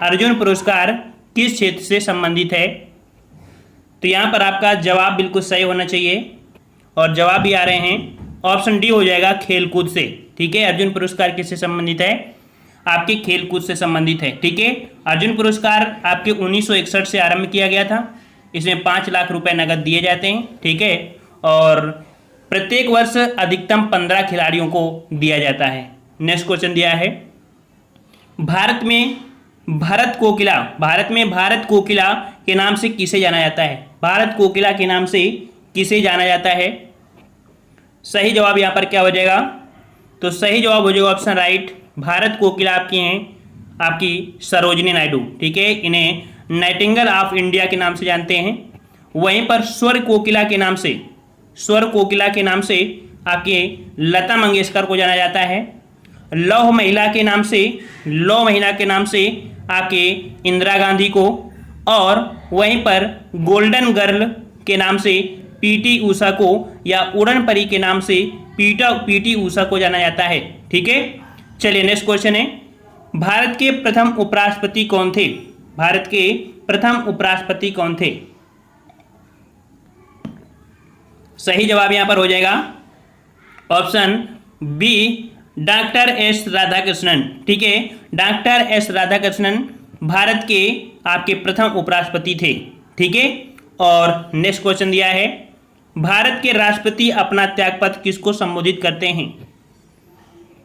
अर्जुन पुरस्कार किस क्षेत्र से संबंधित है। तो यहाँ पर आपका जवाब बिल्कुल सही होना चाहिए, और जवाब भी आ रहे हैं। ऑप्शन डी हो जाएगा खेलकूद से, ठीक है। अर्जुन पुरस्कार किससे संबंधित है, आपके खेलकूद से संबंधित है, ठीक है। अर्जुन पुरस्कार आपके 1961 से आरंभ किया गया था। इसमें 5 लाख रुपए नगद दिए जाते हैं, ठीक है। और प्रत्येक वर्ष अधिकतम 15 खिलाड़ियों को दिया जाता है। नेक्स्ट क्वेश्चन दिया है, भारत में भारत कोकिला के नाम से किसे जाना जाता है। भारत कोकिला के नाम से किसे जाना जाता है। सही जवाब यहाँ पर क्या हो जाएगा, तो सही जवाब हो जाएगा ऑप्शन राइट। भारत कोकिला आपकी हैं आपकी सरोजिनी नायडू, ठीक है। इन्हें नाइटिंगेल ऑफ इंडिया के नाम से जानते हैं। वहीं पर स्वर कोकिला के नाम से आपके लता मंगेशकर को जाना जाता है। लौह महिला के नाम से आपके इंदिरा गांधी को, और वहीं पर गोल्डन गर्ल के नाम से पीटी ऊषा को, या उड़न परी के नाम से पीटी ऊषा को जाना जाता है, ठीक है। चलिए नेक्स्ट क्वेश्चन है, भारत के प्रथम उपराष्ट्रपति कौन थे। भारत के प्रथम उपराष्ट्रपति कौन थे। सही जवाब यहां पर हो जाएगा option B doctor S Radhakrishnan, ठीक है। डॉक्टर एस राधाकृष्णन भारत के आपके प्रथम उपराष्ट्रपति थे, ठीक है। और नेक्स्ट क्वेश्चन दिया है, भारत के राष्ट्रपति अपना त्यागपत्र किसको संबोधित करते हैं।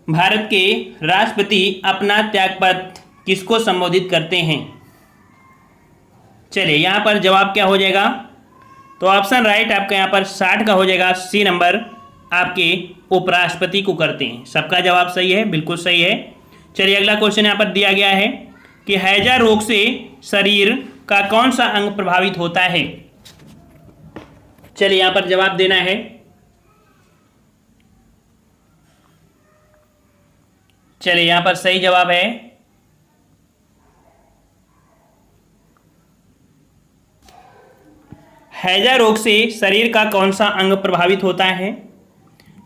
भारत के राष्ट्रपति अपना त्यागपत्र किसको संबोधित करते हैं। चलिए यहाँ पर जवाब क्या हो जाएगा, तो ऑप्शन राइट आपका यहाँ पर 60 का हो जाएगा, सी नंबर आपके उपराष्ट्रपति को करते हैं। सबका जवाब सही है, बिल्कुल सही है। चलिए अगला क्वेश्चन यहाँ पर दिया गया है कि हैजा रोग से शरीर का कौन सा अंग प्रभावित होता है। चलिए यहाँ पर जवाब देना है। चलिए यहाँ पर सही जवाब है हैजा रोग से शरीर का कौन सा अंग प्रभावित होता है।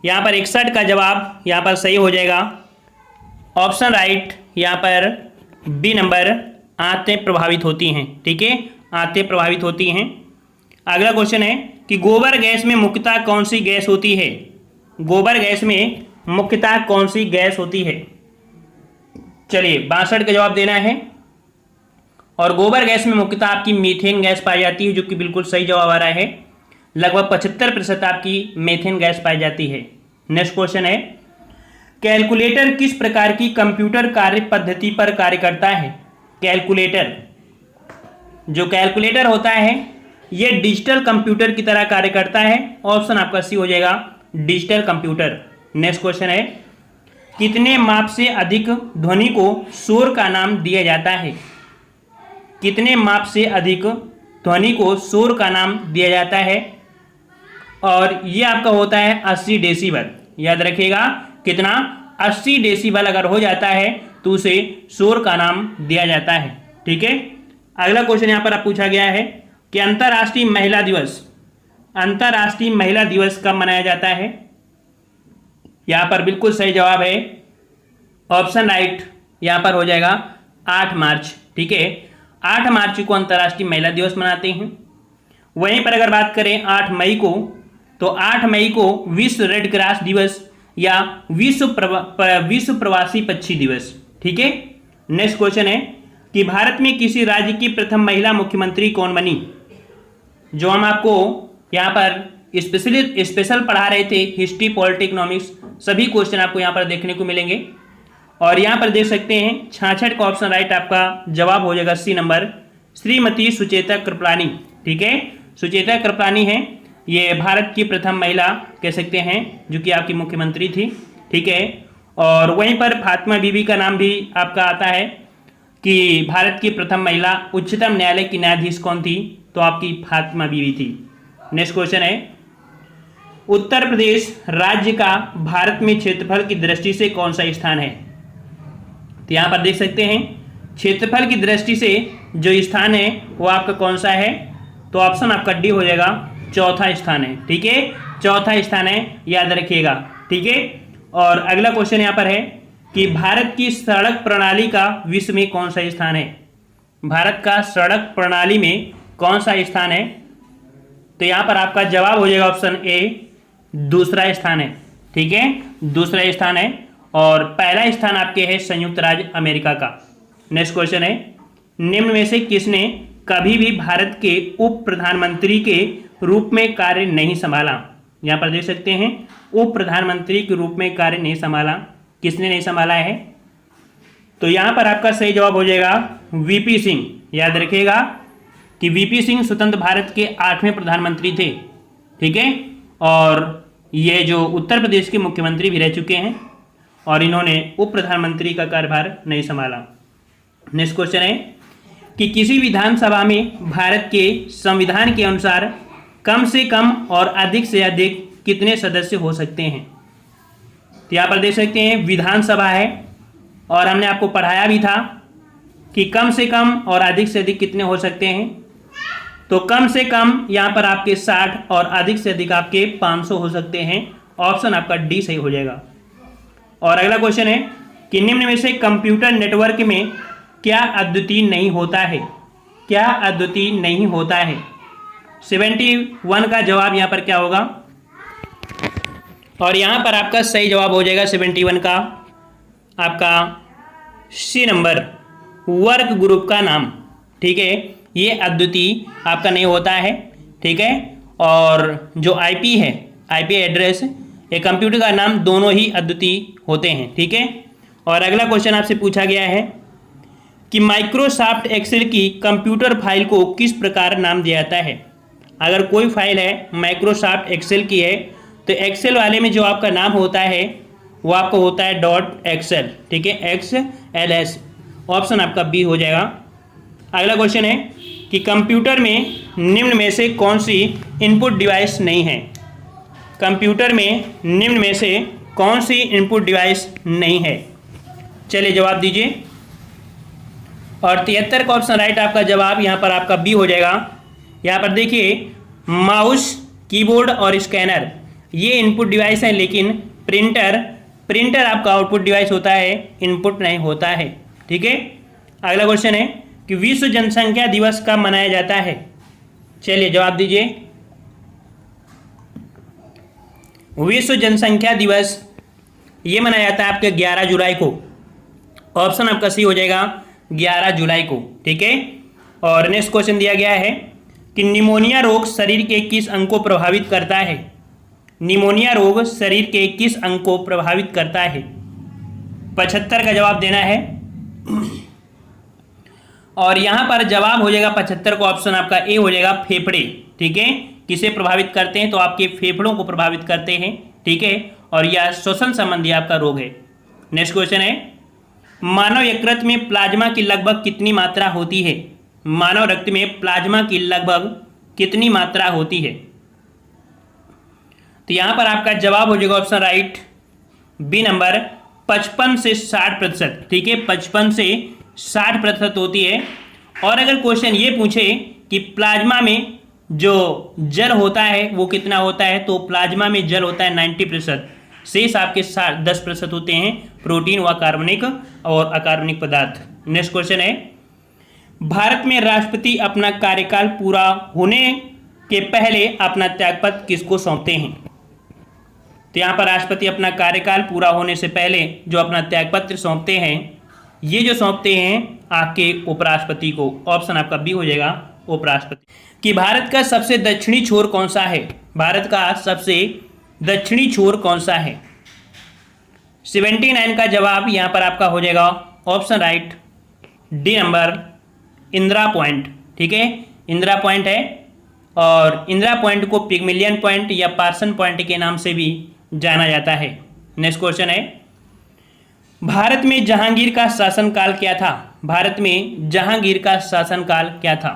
यहाँ पर 61 का जवाब यहाँ पर सही हो जाएगा, ऑप्शन राइट यहाँ पर बी नंबर आंतें प्रभावित होती हैं, ठीक है। आंतें प्रभावित होती हैं। अगला क्वेश्चन है कि गोबर गैस में मुख्यतः कौन सी गैस होती है। गोबर गैस में मुख्यतः कौन सी गैस होती है। चलिए 62 का जवाब देना है, और गोबर गैस में मुख्यतः आपकी मीथेन गैस पाई जाती है, जो कि बिल्कुल सही जवाब आ रहा है। लगभग 75% आपकी मीथेन गैस पाई जाती है। नेक्स्ट क्वेश्चन है, कैलकुलेटर किस प्रकार की कंप्यूटर कार्य पद्धति पर कार्य करता है। कैलकुलेटर, जो कैलकुलेटर होता है ये डिजिटल कंप्यूटर की तरह कार्य करता है। ऑप्शन आपका सी हो जाएगा, डिजिटल कंप्यूटर। नेक्स्ट क्वेश्चन है, कितने माप से अधिक ध्वनि को शोर का नाम दिया जाता है। कितने माप से अधिक ध्वनि को शोर का नाम दिया जाता है, और ये आपका होता है 80 डेसिबल। याद रखिएगा कितना, 80 डेसिबल अगर हो जाता है तो उसे शोर का नाम दिया जाता है, ठीक है। अगला क्वेश्चन यहाँ पर आप पूछा गया है कि अंतर्राष्ट्रीय महिला दिवस कब मनाया जाता है। यहाँ पर बिल्कुल सही जवाब है, ऑप्शन राइट यहाँ पर हो जाएगा 8 मार्च, ठीक है। 8 मार्च को अंतर्राष्ट्रीय महिला दिवस मनाते हैं। वहीं पर अगर बात करें 8 मई को, तो 8 मई को विश्व रेड क्रॉस दिवस या विश्व प्रवासी पक्षी दिवस। ठीक है। नेक्स्ट क्वेश्चन है कि भारत में किसी राज्य की प्रथम महिला मुख्यमंत्री कौन बनी। जो हम आपको यहाँ पर स्पेशल पढ़ा रहे थे, हिस्ट्री, पॉलिटी, इकोनॉमिक्स, सभी क्वेश्चन आपको यहाँ पर देखने को मिलेंगे। और यहाँ पर देख सकते हैं 66 का ऑप्शन राइट आपका जवाब हो जाएगा सी नंबर, श्रीमती सुचेता कृपलानी। ठीक है, सुचेता कृपलानी है, ये भारत की प्रथम महिला कह सकते हैं जो कि आपकी मुख्यमंत्री थी। ठीक है। और वहीं पर फातिमा बीबी का नाम भी आपका आता है कि भारत की प्रथम महिला उच्चतम न्यायालय की न्यायाधीश कौन थी, तो आपकी फातिमा बीबी थी। नेक्स्ट क्वेश्चन है उत्तर प्रदेश राज्य का भारत में क्षेत्रफल की दृष्टि से कौन सा स्थान है। तो यहाँ पर देख सकते हैं क्षेत्रफल की दृष्टि से जो स्थान है वो आपका कौन सा है, तो ऑप्शन आपका डी हो जाएगा, चौथा स्थान है। ठीक है, चौथा स्थान है, याद रखिएगा। ठीक है। और अगला क्वेश्चन यहाँ पर है कि भारत की सड़क प्रणाली का विश्व में कौन सा स्थान है। भारत का सड़क प्रणाली में कौन सा स्थान है, तो यहाँ पर आपका जवाब हो जाएगा ऑप्शन ए, दूसरा स्थान है। ठीक है, दूसरा स्थान है। और पहला स्थान आपके है संयुक्त राज्य अमेरिका का। नेक्स्ट क्वेश्चन है निम्न में से किसने कभी भी भारत के उप प्रधानमंत्री के रूप में कार्य नहीं संभाला। यहाँ पर देख सकते हैं उप प्रधानमंत्री के रूप में कार्य नहीं संभाला, किसने नहीं संभाला है, तो यहाँ पर आपका सही जवाब हो जाएगा वीपी सिंह। याद रखिएगा कि वीपी सिंह स्वतंत्र भारत के 8वें प्रधानमंत्री थे। ठीक है। और ये जो उत्तर प्रदेश के मुख्यमंत्री भी रह चुके हैं और इन्होंने उप प्रधानमंत्री का कार्यभार नहीं संभाला। नेक्स्ट क्वेश्चन है कि किसी विधानसभा में भारत के संविधान के अनुसार कम से कम और अधिक से अधिक कितने सदस्य हो सकते हैं। तो यहाँ पर देख सकते हैं विधानसभा है और हमने आपको पढ़ाया भी था कि कम से कम और अधिक से अधिक कितने हो सकते हैं। तो कम से कम यहाँ पर आपके 60 और अधिक से अधिक आपके 500 हो सकते हैं। ऑप्शन आपका डी सही हो जाएगा। और अगला क्वेश्चन है कि निम्न में से कंप्यूटर नेटवर्क में क्या अद्वितीय नहीं होता है। क्या अद्वितीय नहीं होता है। 71 का जवाब यहाँ पर क्या होगा, और यहाँ पर आपका सही जवाब हो जाएगा 71 का आपका सी नंबर, वर्क ग्रुप का नाम। ठीक है, ये अद्वितीय आपका नहीं होता है। ठीक है। और जो आईपी है, आईपी एड्रेस, ये कंप्यूटर का नाम, दोनों ही अद्वितीय होते हैं। ठीक है। और अगला क्वेश्चन आपसे पूछा गया है कि माइक्रोसॉफ्ट एक्सेल की कंप्यूटर फाइल को किस प्रकार नाम दिया जाता है। अगर कोई फाइल है माइक्रोसॉफ्ट एक्सेल की है तो एक्सेल वाले में जो आपका नाम होता है वो आपको होता है .एक्सेल। ठीक है, XLS। ऑप्शन आपका बी हो जाएगा। अगला क्वेश्चन है कि कंप्यूटर में निम्न में से कौन सी इनपुट डिवाइस नहीं है। कंप्यूटर में निम्न में से कौन सी इनपुट डिवाइस नहीं है, चलिए जवाब दीजिए। और 73 का ऑप्शन राइट आपका जवाब यहाँ पर आपका बी हो जाएगा। यहाँ पर देखिए माउस, कीबोर्ड और स्कैनर ये इनपुट डिवाइस हैं, लेकिन प्रिंटर आपका आउटपुट डिवाइस होता है, इनपुट नहीं होता है। ठीक है। अगला क्वेश्चन है कि विश्व जनसंख्या दिवस कब मनाया जाता है। चलिए जवाब दीजिए। विश्व जनसंख्या दिवस ये मनाया जाता है आपके 11 जुलाई को। ऑप्शन आपका सी हो जाएगा 11 जुलाई को। ठीक है। और नेक्स्ट क्वेश्चन दिया गया है कि निमोनिया रोग शरीर के किस अंग को प्रभावित करता है। निमोनिया रोग शरीर के किस अंग को प्रभावित करता है। 75 का जवाब देना है। और यहाँ पर जवाब हो जाएगा 75 का ऑप्शन आपका ए हो जाएगा, फेफड़े। ठीक है, किसे प्रभावित करते हैं, तो आपके फेफड़ों को प्रभावित करते हैं। ठीक है। और यह श्वसन संबंधी आपका रोग है। नेक्स्ट क्वेश्चन है मानव यकृत में प्लाज्मा की लगभग कितनी मात्रा होती है। मानव रक्त में प्लाज्मा की लगभग कितनी मात्रा होती है। तो यहां पर आपका जवाब हो जाएगा ऑप्शन राइट बी नंबर, 55 से 60%। ठीक है, 55 से 60% होती है। और अगर क्वेश्चन ये पूछे कि प्लाज्मा में जो जल होता है वो कितना होता है, तो प्लाज्मा में जल होता है 90%, शेष आपके 10% होते हैं प्रोटीन व कार्बनिक और अकार्बनिक पदार्थ। नेक्स्ट क्वेश्चन है भारत में राष्ट्रपति अपना कार्यकाल पूरा होने के पहले अपना त्यागपत्र किसको सौंपते हैं? तो यहाँ पर राष्ट्रपति अपना कार्यकाल पूरा होने से पहले जो अपना त्यागपत्र सौंपते हैं, ये जो सौंपते हैं आपके उपराष्ट्रपति को। ऑप्शन आपका बी हो जाएगा, उपराष्ट्रपति। कि भारत का सबसे दक्षिणी छोर कौन सा है? भारत का सबसे दक्षिणी छोर कौन सा है? 79 का जवाब यहाँ पर आपका हो जाएगा option right, D number, Indira point. ठीक है, इंदिरा पॉइंट है, और इंदिरा पॉइंट को पिगमिलियन पॉइंट या पार्सन पॉइंट के नाम से भी जाना जाता है। नेक्स्ट क्वेश्चन है, भारत में जहांगीर का शासनकाल क्या था? भारत में जहांगीर का शासनकाल क्या था?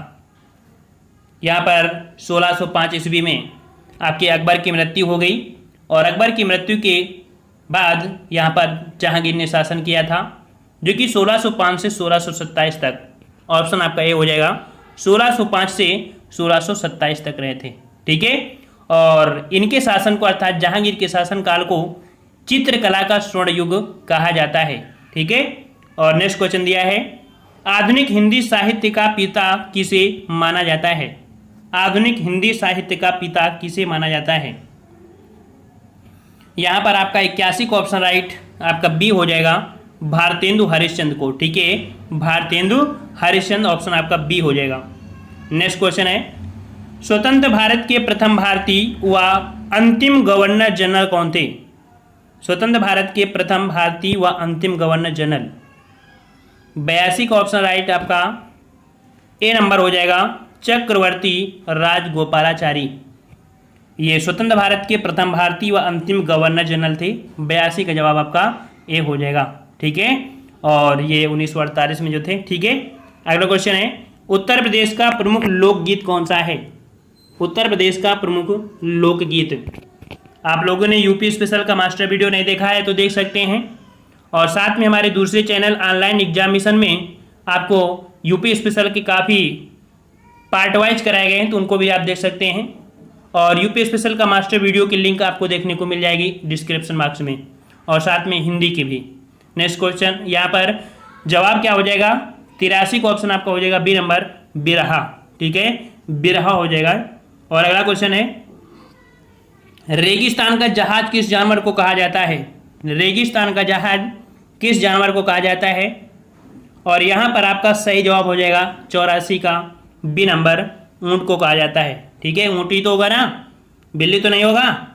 यहाँ पर 1605 ईस्वी में आपके अकबर की मृत्यु हो गई, और अकबर की मृत्यु के बाद यहाँ पर जहांगीर ने शासन किया था, जो कि 1605 से 1627 तक। ऑप्शन आपका ये हो जाएगा, 1605 से 1627 तक रहे थे। ठीक है, और इनके शासन को अर्थात जहांगीर के शासनकाल को चित्रकला का स्वर्ण युग कहा जाता है। ठीक है, और नेक्स्ट क्वेश्चन दिया है, आधुनिक हिंदी साहित्य का पिता किसे माना जाता है? आधुनिक हिंदी साहित्य का पिता किसे माना जाता है? यहाँ पर आपका 81 का ऑप्शन राइट, आपका बी हो जाएगा, भारतेंदु हरिश्चंद्र को। ठीक है, भारतेंदु हरिश्चंद्र, ऑप्शन आपका बी हो जाएगा। नेक्स्ट क्वेश्चन है, स्वतंत्र भारत के प्रथम भारतीय व अंतिम गवर्नर जनरल कौन थे? स्वतंत्र भारत के प्रथम भारतीय व अंतिम गवर्नर जनरल। 82 का ऑप्शन राइट आपका ए नंबर हो जाएगा, चक्रवर्ती राजगोपालाचारी। ये स्वतंत्र भारत के प्रथम भारतीय व अंतिम गवर्नर जनरल थे। 82 का जवाब आपका ए हो जाएगा। ठीक है, और ये 1948 में जो थे। ठीक है, अगला क्वेश्चन है, उत्तर प्रदेश का प्रमुख लोकगीत कौन सा है? उत्तर प्रदेश का प्रमुख लोकगीत। आप लोगों ने यूपी स्पेशल का मास्टर वीडियो नहीं देखा है तो देख सकते हैं, और साथ में हमारे दूसरे चैनल ऑनलाइन एग्जामिनेशन में आपको यूपी स्पेशल के काफ़ी पार्ट वाइज कराए गए हैं, तो उनको भी आप देख सकते हैं। और यूपी स्पेशल का मास्टर वीडियो की लिंक आपको देखने को मिल जाएगी डिस्क्रिप्शन बॉक्स में, और साथ में हिंदी की भी। नेक्स्ट क्वेश्चन, यहाँ पर जवाब क्या हो जाएगा? 83 का ऑप्शन आपका हो जाएगा बी नंबर, बिरहा। ठीक है, बिरहा हो जाएगा। और अगला क्वेश्चन है, रेगिस्तान का जहाज किस जानवर को कहा जाता है? रेगिस्तान का जहाज किस जानवर को कहा जाता है? और यहाँ पर आपका सही जवाब हो जाएगा 84 का बी नंबर, ऊँट को कहा जाता है। ठीक है, ऊँटी तो होगा ना, बिल्ली तो नहीं होगा,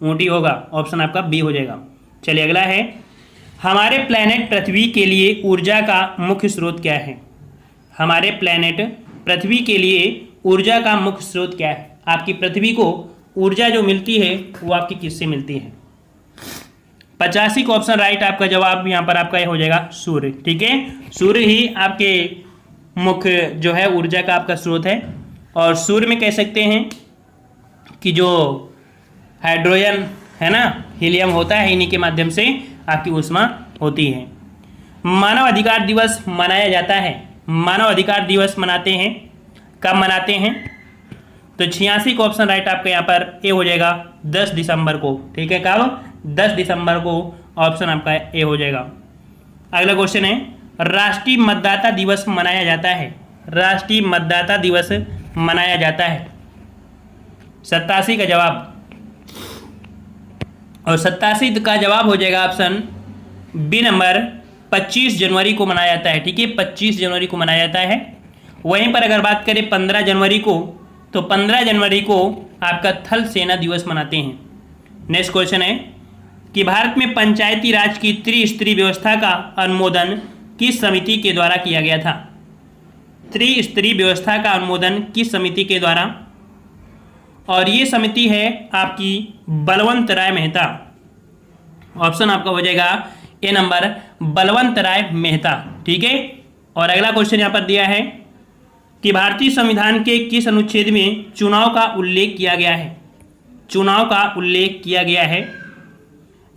ऊँटी होगा। ऑप्शन आपका बी हो जाएगा। चलिए अगला है, हमारे प्लैनेट पृथ्वी के लिए ऊर्जा का मुख्य स्रोत क्या है? हमारे प्लैनेट पृथ्वी के लिए ऊर्जा का मुख्य स्रोत क्या है? आपकी पृथ्वी को ऊर्जा जो मिलती है वो आपकी किससे मिलती है? 85 का ऑप्शन राइट, आपका जवाब यहाँ पर आपका ये हो जाएगा सूर्य। ठीक है, सूर्य ही आपके मुख्य जो है ऊर्जा का आपका स्रोत है। और सूर्य में कह सकते हैं कि जो हाइड्रोजन है ना, हीलियम होता है, इन्हीं के माध्यम से आपकी ऊष्मा होती है। मानव अधिकार दिवस मनाया जाता है। मानव अधिकार दिवस मनाते हैं, कब मनाते हैं? तो 86 का ऑप्शन राइट आपका यहाँ पर ए हो जाएगा, 10 दिसंबर को। ठीक है, कब? 10 दिसंबर को, ऑप्शन आपका ए हो जाएगा। अगला क्वेश्चन है, राष्ट्रीय मतदाता दिवस मनाया जाता है। राष्ट्रीय मतदाता दिवस मनाया जाता है। 87 का जवाब, और 87 का जवाब हो जाएगा ऑप्शन बी नंबर, 25 जनवरी को मनाया जाता है। ठीक है, 25 जनवरी को मनाया जाता है। वहीं पर अगर बात करें 15 जनवरी को, तो 15 जनवरी को आपका थल सेना दिवस मनाते हैं। नेक्स्ट क्वेश्चन है कि भारत में पंचायती राज की त्रिस्तरीय व्यवस्था का अनुमोदन किस समिति के द्वारा किया गया था? त्रिस्तरीय व्यवस्था का अनुमोदन किस समिति के द्वारा? और ये समिति है आपकी बलवंत राय मेहता। ऑप्शन आपका हो जाएगा ए नंबर, बलवंत राय मेहता। ठीक है, और अगला क्वेश्चन यहाँ पर दिया है कि भारतीय संविधान के किस अनुच्छेद में चुनाव का उल्लेख किया गया है? चुनाव का उल्लेख किया गया है।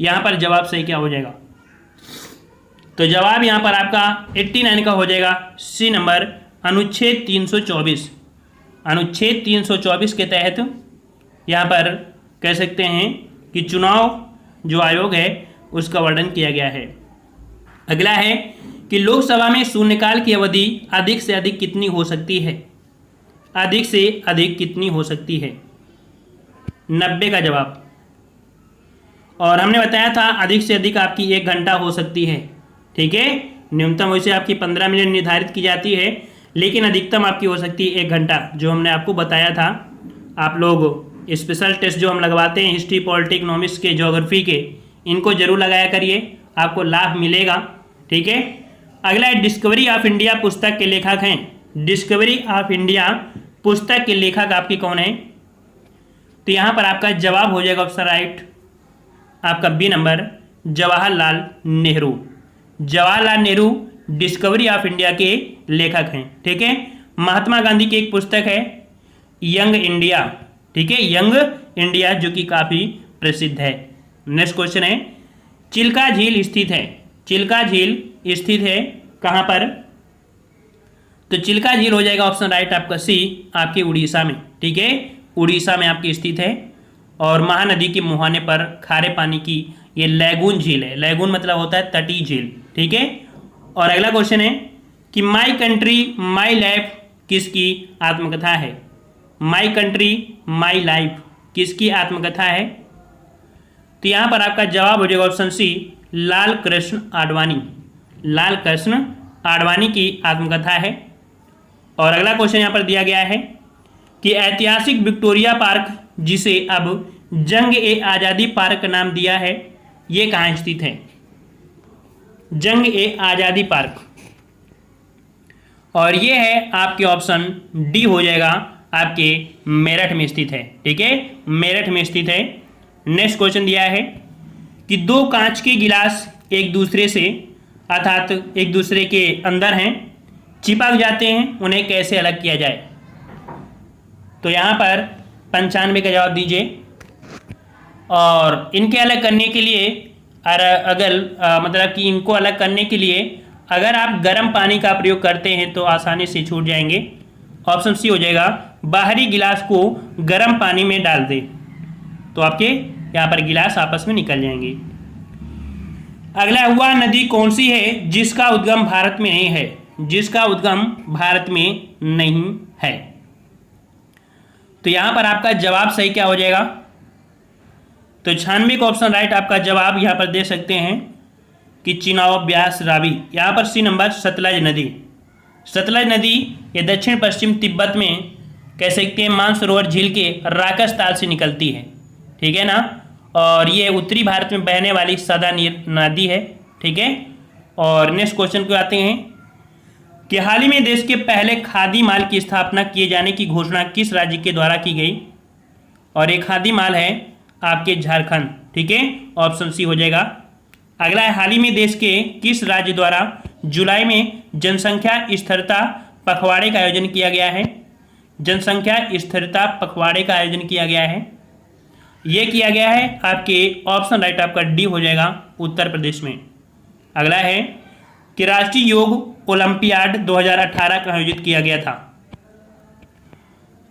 यहाँ पर जवाब सही क्या हो जाएगा? तो जवाब यहाँ पर आपका 89 का हो जाएगा, सी नंबर, अनुच्छेद 324। अनुच्छेद 324 के तहत यहाँ पर कह सकते हैं कि चुनाव जो आयोग है उसका वर्णन किया गया है। अगला है कि लोकसभा में शून्यकाल की अवधि अधिक से अधिक कितनी हो सकती है? अधिक से अधिक कितनी हो सकती है? 90 का जवाब। और हमने बताया था अधिक से अधिक आपकी 1 घंटा हो सकती है, ठीक है। न्यूनतम वैसे आपकी 15 मिनट निर्धारित की जाती है, लेकिन अधिकतम आपकी हो सकती है 1 घंटा, जो हमने आपको बताया था। आप लोग स्पेशल टेस्ट जो हम लगवाते हैं हिस्ट्री, पॉलिटिक्स, इकोनॉमिक्स के, ज्योग्राफी के, इनको जरूर लगाया करिए, आपको लाभ मिलेगा, ठीक है। अगला है डिस्कवरी ऑफ इंडिया पुस्तक के लेखक हैं। डिस्कवरी ऑफ इंडिया पुस्तक के लेखक आपके कौन है? तो यहाँ पर आपका जवाब हो जाएगा ऑप्शन राइट आपका B number, Jawaharlal Nehru. Jawaharlal Nehru discovery of India के लेखक हैं, ठीक है। महात्मा गांधी की एक पुस्तक है यंग इंडिया, ठीक है, यंग इंडिया, जो कि काफ़ी प्रसिद्ध है। नेक्स्ट क्वेश्चन है, चिल्का झील स्थित है। चिल्का झील स्थित है कहाँ पर? तो चिल्का झील हो जाएगा ऑप्शन राइट आपका सी, आपके उड़ीसा में, ठीक है, उड़ीसा में आपकी स्थित है। और महानदी के मुहाने पर खारे पानी की ये लैगून झील है। लैगून मतलब होता है तटीय झील, ठीक है। और अगला क्वेश्चन है कि माई कंट्री माई लाइफ किसकी आत्मकथा है? माई कंट्री माई लाइफ किसकी आत्मकथा है? तो यहाँ पर आपका जवाब हो जाएगा ऑप्शन सी, लाल कृष्ण आडवाणी। लाल कृष्ण आडवाणी की आत्मकथा है। और अगला क्वेश्चन यहाँ पर दिया गया है कि ऐतिहासिक विक्टोरिया पार्क, जिसे अब जंग ए आज़ादी पार्क का नाम दिया है, ये कहाँ स्थित है? जंग ए आज़ादी पार्क, और ये है आपके ऑप्शन डी हो जाएगा, आपके मेरठ में स्थित है, ठीक है, मेरठ में स्थित है। नेक्स्ट क्वेश्चन दिया है कि 2 कांच के गिलास एक दूसरे से, अर्थात एक दूसरे के अंदर हैं, चिपक जाते हैं, उन्हें कैसे अलग किया जाए? तो यहाँ पर 95 का जवाब दीजिए। और इनके अलग करने के लिए मतलब कि इनको अलग करने के लिए अगर आप गर्म पानी का प्रयोग करते हैं तो आसानी से छूट जाएंगे। ऑप्शन सी हो जाएगा, बाहरी गिलास को गर्म पानी में डाल दें तो आपके यहाँ पर गिलास आपस में निकल जाएंगे। अगला, वह नदी कौन सी है जिसका उद्गम भारत में नहीं है? जिसका उद्गम भारत में नहीं है। तो यहाँ पर आपका जवाब सही क्या हो जाएगा? तो 96 का ऑप्शन राइट आपका जवाब यहाँ पर दे सकते हैं कि चिनाब, ब्यास, रावी। यहाँ पर सी नंबर, सतलज नदी। सतलज नदी ये दक्षिण पश्चिम तिब्बत में कह सकते हैं मानसरोवर झील के राकस ताल से निकलती है, ठीक है ना। और ये उत्तरी भारत में बहने वाली सदा नीर नदी है, ठीक है। और नेक्स्ट क्वेश्चन को आते हैं कि हाल ही में देश के पहले खादी माल की स्थापना किए जाने की घोषणा किस राज्य के द्वारा की गई? और एक खादी माल है आपके झारखंड, ठीक है, ऑप्शन सी हो जाएगा। अगला है, हाल ही में देश के किस राज्य द्वारा जुलाई में जनसंख्या स्थिरता पखवाड़े का आयोजन किया गया है? जनसंख्या स्थिरता पखवाड़े का आयोजन किया गया है, ये किया गया है आपके ऑप्शन राइट आपका डी हो जाएगा, उत्तर प्रदेश में। अगला है कि राष्ट्रीय योग ओलंपियाड 2018 का आयोजित किया गया था।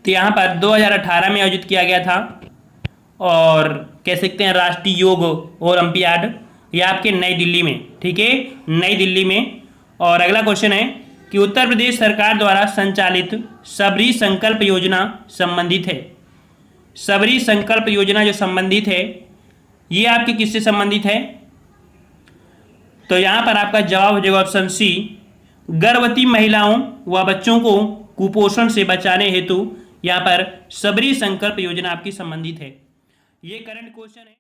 तो यहाँ पर 2018 में आयोजित किया गया था और कह सकते हैं राष्ट्रीय योग ओलंपियाड, ये आपके नई दिल्ली में, ठीक है, नई दिल्ली में। और अगला क्वेश्चन है कि उत्तर प्रदेश सरकार द्वारा संचालित सबरी संकल्प योजना संबंधित है। सबरी संकल्प योजना जो संबंधित है, ये आपकी किससे संबंधित है? तो यहाँ पर आपका जवाब हो जाएगा ऑप्शन सी, गर्भवती महिलाओं व बच्चों को कुपोषण से बचाने हेतु यहाँ पर सबरी संकल्प योजना आपकी संबंधित है। ये करंट क्वेश्चन है।